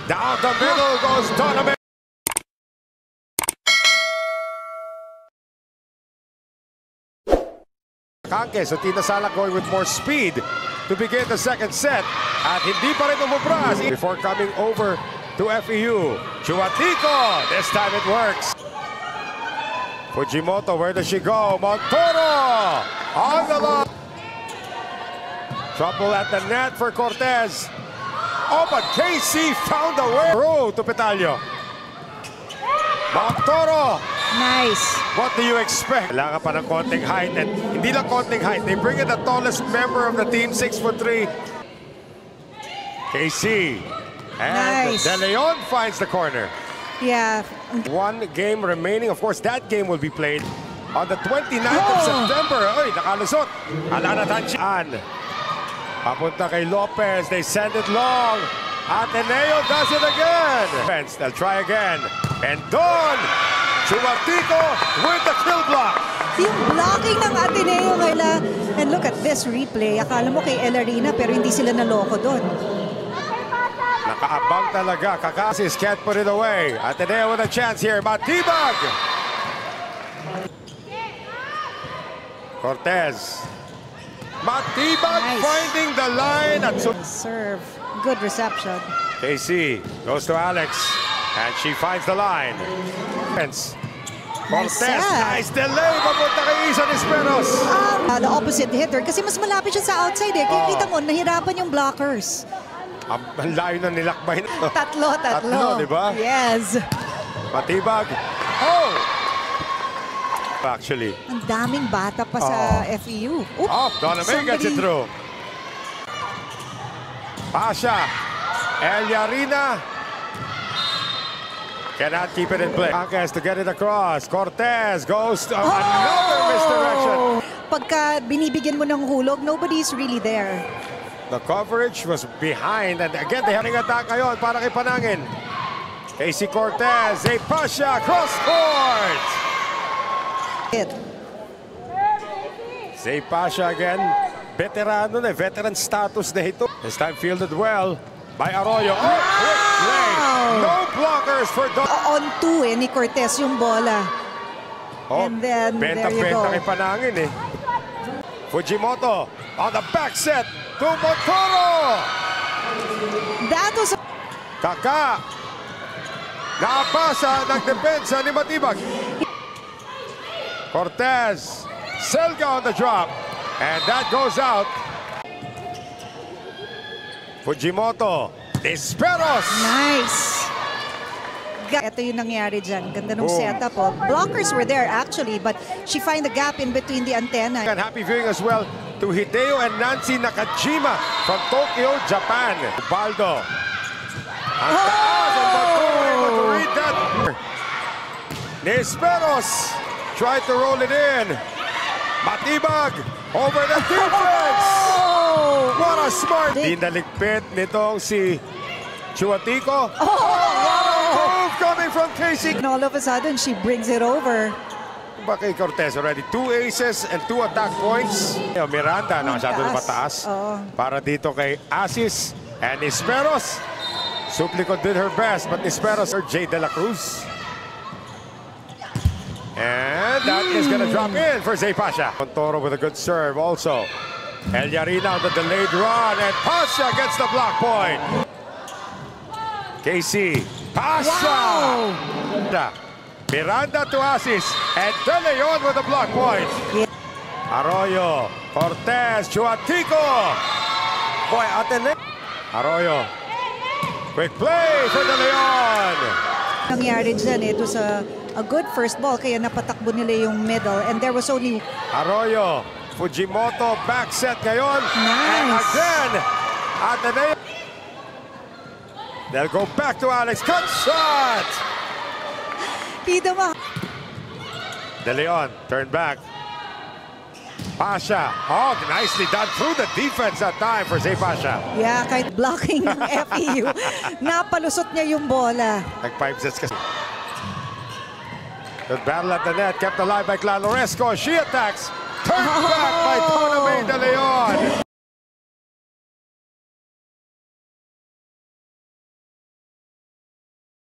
Down the middle goes Donovan. Kanke, so Tina Sala going with more speed to begin the second set. At hindi pa rin umubras before coming over to FEU. Chuatico, this time it works. Fujimoto, where does she go? Montoro on the line. Trouble at the net for Cortez. Oh, but KC found a way through to Petalio. Montoro. Nice. What do you expect? Kailangan pa ng konting height, and hindi lang konting height. They bring in the tallest member of the team, 6'3". KC. And nice. De Leon finds the corner. Yeah. One game remaining. Of course, that game will be played on the 29th of September. Oy, nakalusot. Alana Tanchan. Papunta kay Lopez. They send it long. Ateneo does it again. They'll try again. And Don Chuatico with the kill block. Yung blocking ng Ateneo ngayon. And look at this replay. Akala mo kay Elarina pero hindi sila naloko doon. Nakaabang talaga. Kakasis can't put it away. Ateneo with a chance here. Matibag. Cortez. Matibag finding the line. At serve. Good reception. KC goes to Alex. And she finds the line. Cortez, nice delay. Papunta kay Isa Nisperos. The opposite hitter. Kasi mas malapit siya sa outside eh. Kaya kita mo, nahirapan yung blockers. Ang layo na nilakbay na. Tatlo. Di ba? Yes. Matibag. Oh! Actually. Ang daming bata pa sa FEU. Donovan gets it through. Pasha. Eliarina. Cannot keep it in play. Anques to get it across. Cortez goes to another misdirection. Pagka binibigyan mo ng hulog, nobody's really there. The coverage was behind. And again, they having attack ngayon para kay Panangin. Casey Cortez. Zay Pasha. Cross court. Zay Pasha again. Veterano na. Veteran status na ito. This time fielded well by Arroyo. Oh, quick play. No blockers for Don. On two ni Cortez yung bola. And then, there you go. Benta kay Panangin eh. Fujimoto on the back set to Montoro. That was... Kaka. Nakapasa ng depensa ni Matibag. Cortez. Selga on the drop. And that goes out. Fujimoto. Nisperos. Nice. Ito yung nangyari dyan. Ganda ng setup. Blockers were there actually, but she find the gap in between the antenna. And happy viewing as well to Hideo and Nancy Nakajima from Tokyo, Japan. Baldo. Ang taas ang able to read that. Nisperos tried to roll it in. Matibag over the defense. What a smart. Di naligpit nitong si Chuatico. What a move coming from Casey. And all of a sudden, she brings it over. Bakay Cortez already 2 aces and 2 attack points. Miranda nakasyado na mataas. Para dito kay Asis and Nisperos. Suplico did her best, but Nisperos or Jay De La Cruz. And that is going to drop in for Zay Pasha. Montoro with a good serve also. Eliarina on the delayed run, and Pasha gets the block point. KC. Pasha! Wow. Miranda to Asis, and De Leon with the block point. Arroyo, Cortez, Chuatico. Boy, Ateneo. Arroyo. Quick play for De Leon. Nangyari dyan, ito sa a good first ball, kaya napatakbo nila yung middle, and there was only... Arroyo, Fujimoto, back set ngayon. Nice. And again, Ateneo. They'll go back to Alex. Cut shot! De Leon, turn back. Pasha. Oh, nicely done through the defense that time for Zay Pasha. Yeah, kahit blocking ng FEU, napalusot niya yung bola. Like 5 sets kasi. Good battle at the net, kept alive by Clan Loresco. She attacks. Turned back by Donovan De Leon.